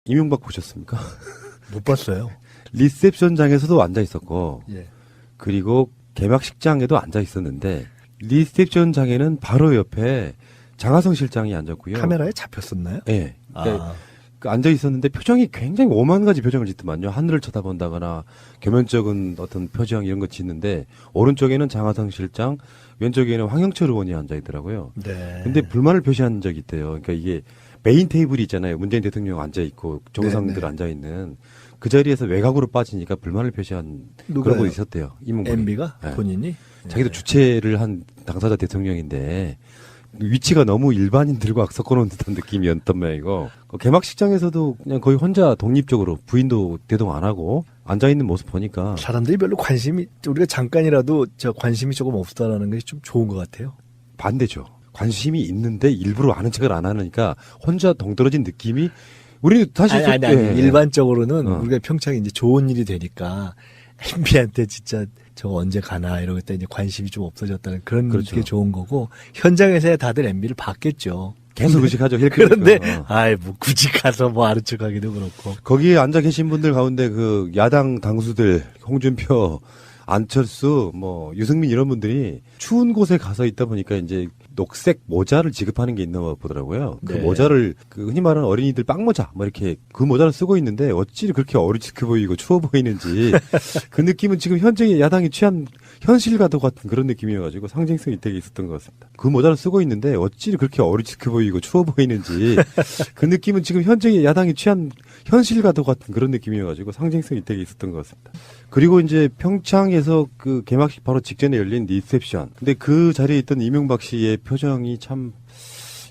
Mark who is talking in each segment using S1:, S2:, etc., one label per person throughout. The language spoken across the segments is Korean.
S1: 이명박 보셨습니까?
S2: 못 봤어요.
S1: 리셉션장에서도 앉아 있었고,
S2: 예.
S1: 그리고 개막식장에도 앉아 있었는데, 리셉션장에는 바로 옆에 장하성 실장이 앉았고요.
S2: 카메라에 잡혔었나요?
S1: 네.
S2: 아,
S1: 앉아 있었는데 표정이 굉장히 오만 가지 표정을 짓더만요. 하늘을 쳐다본다거나 겸연쩍은 어떤 표정 이런 거 짓는데, 오른쪽에는 장하성 실장, 왼쪽에는 황영철 의원이 앉아 있더라고요.
S2: 네.
S1: 근데 불만을 표시한 적이 있대요. 그러니까 이게 메인 테이블이 있잖아요. 문재인 대통령 앉아 있고 정상들
S2: 네.
S1: 앉아 있는 그 자리에서 외곽으로 빠지니까 불만을 표시한 그런 분이 있었대요. 이명박이.
S2: MB가
S1: 네.
S2: 본인이
S1: 자기도 주최를 한 당사자 대통령인데 위치가 너무 일반인들과 섞어놓은 듯한 느낌이었단 말이고, 개막식장에서도 그냥 거의 혼자 독립적으로 부인도 대동 안 하고 앉아 있는 모습 보니까
S2: 사람들이 별로 관심이, 우리가 잠깐이라도 저 관심이 조금 없다라는 게 좀 좋은 것 같아요.
S1: 반대죠. 관심이 있는데 일부러 아는 척을 안 하니까 혼자 동떨어진 느낌이, 우리는 사실
S2: 아니.
S1: 예.
S2: 일반적으로는 우리가 평창에 이제 좋은 일이 되니까 MB한테 진짜 저거 언제 가나 이러겠다 이제 관심이 좀 없어졌다는 그런
S1: 그렇죠.
S2: 게 좋은 거고, 현장에서야 다들 MB를 봤겠죠.
S1: 계속 의식하죠.
S2: 그런데 아이 뭐 굳이 가서 뭐 아는 척하기도 그렇고.
S1: 거기에 앉아 계신 분들 가운데 그 야당 당수들 홍준표, 안철수, 뭐 유승민 이런 분들이 추운 곳에 가서 있다 보니까 이제 녹색 모자를 지급하는 게 있나 보더라고요. 그
S2: 네.
S1: 모자를 그 흔히 말하는 어린이들 빵모자 뭐 이렇게 그 모자를 쓰고 있는데 어찌 그렇게 어리숙해 보이고 추워 보이는지 그 느낌은 지금 현재 야당이 취한 현실과도 같은 그런 느낌이어가지고 상징성이 되게 있었던 것 같습니다. 그 모자를 쓰고 있는데 어찌 그렇게 어리숙해 보이고 추워 보이는지 그 느낌은 지금 현재 야당이 취한 현실과도 같은 그런 느낌이어가지고 상징성이 되게 있었던 것 같습니다. 그리고 이제 평창에서 그 개막식 바로 직전에 열린 리셉션. 근데 그 자리에 있던 이명박 씨의 표정이 참,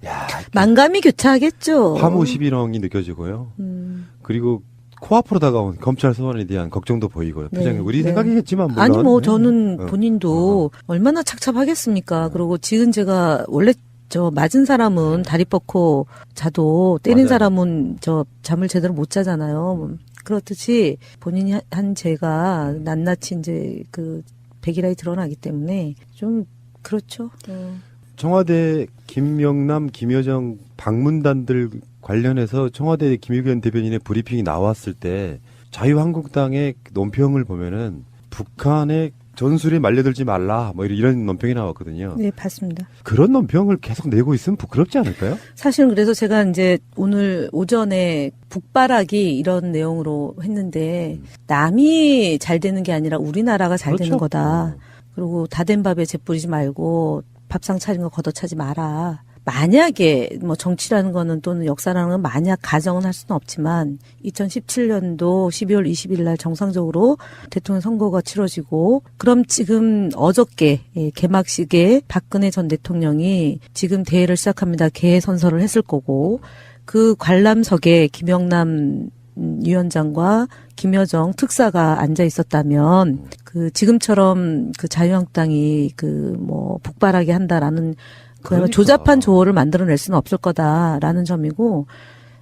S1: 야,
S3: 만감이 교차하겠죠.
S1: 화무 11홍이 느껴지고요. 그리고 코앞으로 다가온 검찰 소환에 대한 걱정도 보이고요. 표정이 우리
S3: 네.
S1: 생각이겠지만 물론.
S3: 아니 뭐
S1: 네.
S3: 저는 본인도 얼마나 착잡하겠습니까. 그리고 지금 제가 원래 저 맞은 사람은 다리 뻗고 자도 때린
S1: 맞아요.
S3: 사람은 저 잠을 제대로 못 자잖아요. 그렇듯이 본인이 한 죄가 낱낱이 이제 그 백일하에 드러나기 때문에 좀 그렇죠.
S1: 청와대 김영남, 김여정 방문단들 관련해서 청와대 김의겸 대변인의 브리핑이 나왔을 때 자유한국당의 논평을 보면은 북한의 전술에 말려들지 말라 뭐 이런 논평이 나왔거든요.
S3: 네, 봤습니다.
S1: 그런 논평을 계속 내고 있으면 부끄럽지 않을까요?
S3: 사실은 그래서 제가 이제 오늘 오전에 북바라기 이런 내용으로 했는데 남이 잘 되는 게 아니라 우리나라가 잘
S1: 그렇죠.
S3: 되는 거다. 그리고 다 된 밥에 재 뿌리지 말고 밥상 차린 거 걷어차지 마라. 만약에 뭐 정치라는 거는 또는 역사라는 건 만약 가정은 할 수는 없지만 2017년도 12월 20일 날 정상적으로 대통령 선거가 치러지고, 그럼 지금 어저께 개막식에 박근혜 전 대통령이 지금 대회를 시작합니다. 개회 선서를 했을 거고, 그 관람석에 김영남 위원장과 김여정 특사가 앉아 있었다면 그 지금처럼 그 자유한국당이 그 뭐 북바라기 한다라는
S1: 그러니까.
S3: 조잡한 조언을 만들어낼 수는 없을 거다라는 점이고,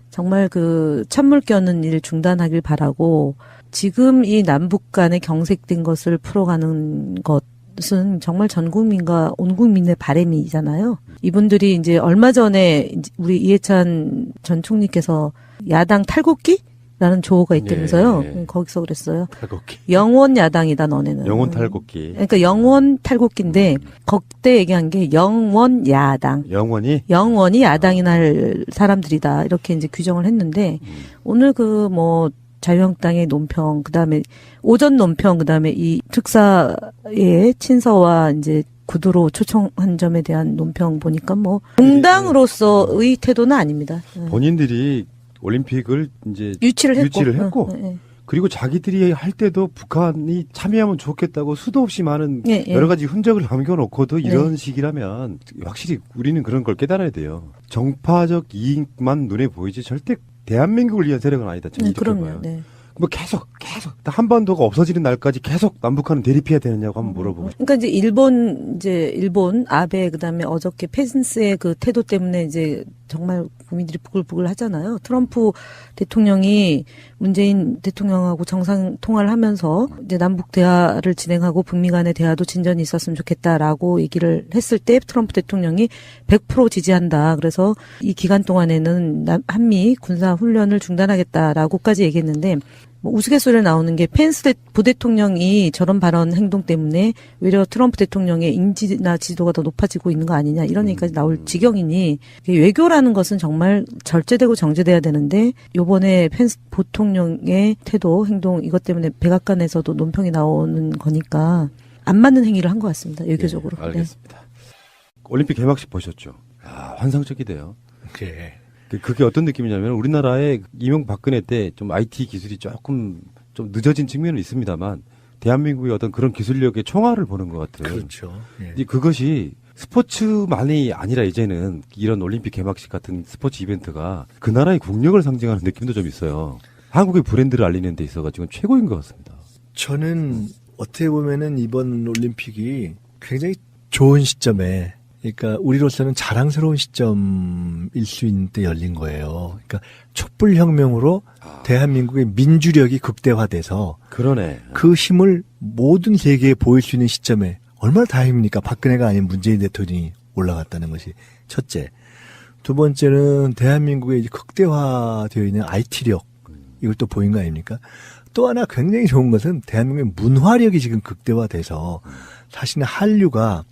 S3: 정말 그 찬물 껴는 일 중단하길 바라고, 지금 이 남북 간의 경색된 것을 풀어가는 것은 정말 전 국민과 온 국민의 바람이잖아요. 이분들이 이제 얼마 전에 우리 이해찬 전 총리께서 야당 탈곡기? 라는 조어가 있다면서요.
S1: 예.
S3: 거기서 그랬어요.
S1: 탈곡기.
S3: 영원 야당이다 너네는.
S1: 영혼 탈곡기.
S3: 그러니까 영원 탈곡기인데 그때 얘기한 게 영원 야당.
S1: 영원히
S3: 영원히 야당이 날 사람들이다. 이렇게 이제 규정을 했는데 오늘 그 뭐 자유한국당의 논평, 그다음에 오전 논평, 그다음에 이 특사의 친서와 이제 구두로 초청한 점에 대한 논평 보니까 뭐 공당으로서의 태도는 아닙니다.
S1: 본인들이 올림픽을 이제
S3: 유치를
S1: 했고
S3: 네.
S1: 그리고 자기들이 할 때도 북한이 참여하면 좋겠다고 수도 없이 많은
S3: 예, 예.
S1: 여러 가지 흔적을 남겨놓고도 이런 식이라면 확실히 우리는 그런 걸 깨달아야 돼요. 정파적 이익만 눈에 보이지 절대 대한민국을 위한 세력은 아니다. 저는 이렇게
S3: 그럼요.
S1: 봐요.
S3: 네.
S1: 뭐 계속 한반도가 없어지는 날까지 계속 남북한은 대립해야 되느냐고 한번 물어보고 싶어요.
S3: 그러니까 이제 일본 아베 그다음에 어저께 페슨스의 그 태도 때문에 이제 정말 국민들이 부글부글 하잖아요. 트럼프 대통령이 문재인 대통령하고 정상 통화를 하면서 이제 남북 대화를 진행하고 북미 간의 대화도 진전이 있었으면 좋겠다라고 얘기를 했을 때 트럼프 대통령이 100% 지지한다. 그래서 이 기간 동안에는 한미 군사 훈련을 중단하겠다라고까지 얘기했는데 뭐 우스갯소리에 나오는 게 펜스 부대통령이 저런 발언 행동 때문에 외려 트럼프 대통령의 인지나 지도가 더 높아지고 있는 거 아니냐 이런 얘기까지 나올 지경이니 외교라는 것은 정말 절제되고 정제돼야 되는데 요번에 펜스 부통령의 태도 행동 이것 때문에 백악관에서도 논평이 나오는 거니까 안 맞는 행위를 한 것 같습니다. 외교적으로.
S1: 네, 알겠습니다. 올림픽 개막식 보셨죠? 아, 환상적이대요.
S2: 네.
S1: 그게 어떤 느낌이냐면 우리나라의 이명박근혜 때 좀 IT 기술이 조금 좀 늦어진 측면은 있습니다만 대한민국의 어떤 그런 기술력의 총알을 보는 것 같아요.
S2: 그렇죠. 예.
S1: 이제 그것이 스포츠만이 아니라 이제는 이런 올림픽 개막식 같은 스포츠 이벤트가 그 나라의 국력을 상징하는 느낌도 좀 있어요. 한국의 브랜드를 알리는 데 있어가지고 최고인 것 같습니다.
S2: 저는 어떻게 보면은 이번 올림픽이 굉장히 좋은 시점에 그러니까 우리로서는 자랑스러운 시점일 수 있는 때 열린 거예요. 그러니까 촛불혁명으로 대한민국의 민주력이 극대화돼서
S1: 그러네.
S2: 그 힘을 모든 세계에 보일 수 있는 시점에 얼마나 다행입니까? 박근혜가 아닌 문재인 대통령이 올라갔다는 것이 첫째. 두 번째는 대한민국의 이제 극대화되어 있는 IT력 이걸 또 보인 거 아닙니까? 또 하나 굉장히 좋은 것은 대한민국의 문화력이 지금 극대화돼서 사실은 한류가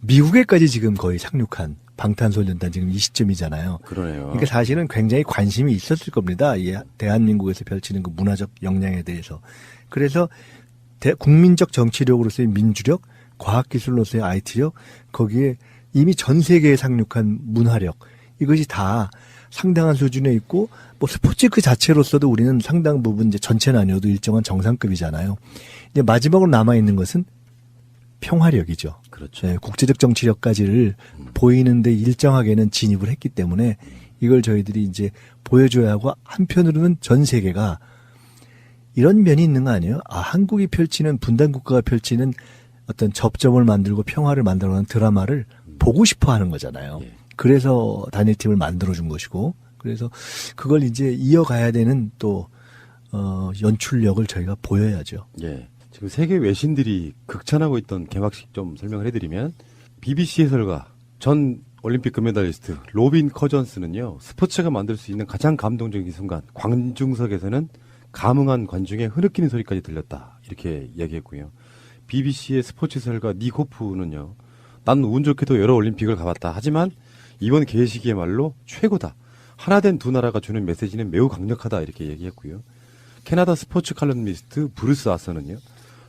S2: 미국에까지 지금 거의 상륙한 방탄소년단 지금 이 시점이잖아요.
S1: 그러네요.
S2: 그러니까 사실은 굉장히 관심이 있었을 겁니다. 이 대한민국에서 펼치는 그 문화적 역량에 대해서. 그래서 국민적 정치력으로서의 민주력, 과학기술로서의 IT력, 거기에 이미 전 세계에 상륙한 문화력, 이것이 다 상당한 수준에 있고, 뭐 스포츠 그 자체로서도 우리는 상당 부분 이제 전체는 아니어도 일정한 정상급이잖아요. 이제 마지막으로 남아있는 것은 평화력이죠.
S1: 그렇죠.
S2: 네, 국제적 정치력까지를 보이는데 일정하게는 진입을 했기 때문에 이걸 저희들이 이제 보여줘야 하고 한편으로는 전 세계가 이런 면이 있는 거 아니에요? 아, 한국이 펼치는 분단 국가가 펼치는 어떤 접점을 만들고 평화를 만들어가는 드라마를 보고 싶어 하는 거잖아요.
S1: 예.
S2: 그래서 단일팀을 만들어준 것이고 그래서 그걸 이제 이어가야 되는 또 연출력을 저희가 보여야죠.
S1: 예. 지금 세계 외신들이 극찬하고 있던 개막식 좀 설명을 해드리면 BBC 해설가 전 올림픽 금메달리스트 로빈 커전스는요. 스포츠가 만들 수 있는 가장 감동적인 순간 관중석에서는 감흥한 관중의 흐느끼는 소리까지 들렸다. 이렇게 이야기했고요. BBC의 스포츠 해설가 닉 호프는요. 난 운 좋게도 여러 올림픽을 가봤다. 하지만 이번 개회식이야말로 최고다. 하나 된 두 나라가 주는 메시지는 매우 강력하다. 이렇게 얘기했고요. 캐나다 스포츠 칼럼니스트 브루스 아서는요.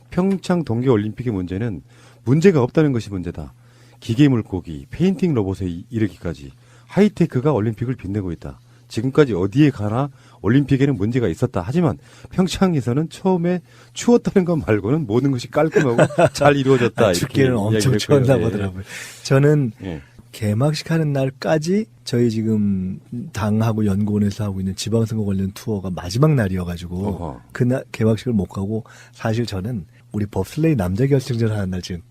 S1: 평창 동계올림픽의 문제는 문제가 없다는 것이 문제다. 기계 물고기, 페인팅 로봇에 이르기까지 하이테크가 올림픽을 빛내고 있다. 지금까지 어디에 가나 올림픽에는 문제가 있었다. 하지만 평창에서는 처음에 추웠다는 것 말고는 모든 것이 깔끔하고 잘 이루어졌다.
S2: 춥기는 엄청 추웠나 보더라고요. 저는
S1: 예.
S2: 개막식 하는 날까지 저희 지금 당하고 연구원에서 하고 있는 지방선거 관련 투어가 마지막 날이어가지고
S1: 어허.
S2: 그날 개막식을 못 가고 사실 저는 우리 법슬레이 남자 결승전 하는 날 지금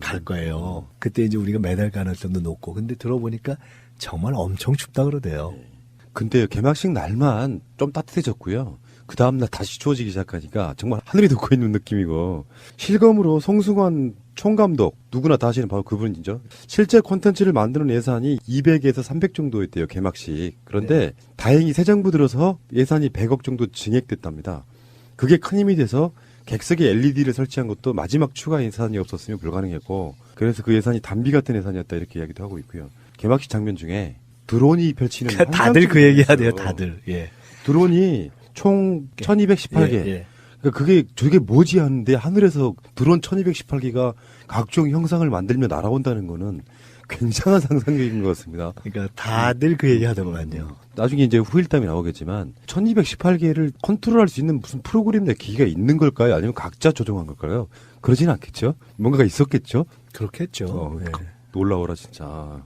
S2: 갈 거예요. 그때 이제 우리가 메달 가능성도 높고 근데 들어보니까 정말 엄청 춥다 그러대요.
S1: 근데 개막식 날만 좀 따뜻해졌고요. 그 다음날 다시 추워지기 시작하니까 정말 하늘이 돋고 있는 느낌이고 실검으로 송승환 총감독 누구나 다 아시는 바로 그분이죠. 실제 콘텐츠를 만드는 예산이 200에서 300 정도였대요. 개막식. 그런데 다행히 새 정부 들어서 예산이 100억 정도 증액됐답니다. 그게 큰 힘이 돼서 객석에 LED를 설치한 것도 마지막 추가 예산이 없었으면 불가능했고 그래서 그 예산이 단비 같은 예산이었다 이렇게 이야기도 하고 있고요. 개막식 장면 중에 드론이 펼치는
S2: 다들 그 얘기해야 돼요.
S1: 있어요.
S2: 다들. 예.
S1: 드론이 총 1218개.
S2: 예.
S1: 그러니까 저게 뭐지 하는데 하늘에서 드론 1218개가 각종 형상을 만들며 날아온다는 거는 굉장한 상상력인 것 같습니다.
S2: 그러니까 다들 그 얘기 하더만요.
S1: 나중에 이제 후일담이 나오겠지만 1218개를 컨트롤할 수 있는 무슨 프로그램 내 기기가 있는 걸까요? 아니면 각자 조종한 걸까요? 그러진 않겠죠? 뭔가가 있었겠죠?
S2: 그렇겠죠.
S1: 놀라워라 진짜.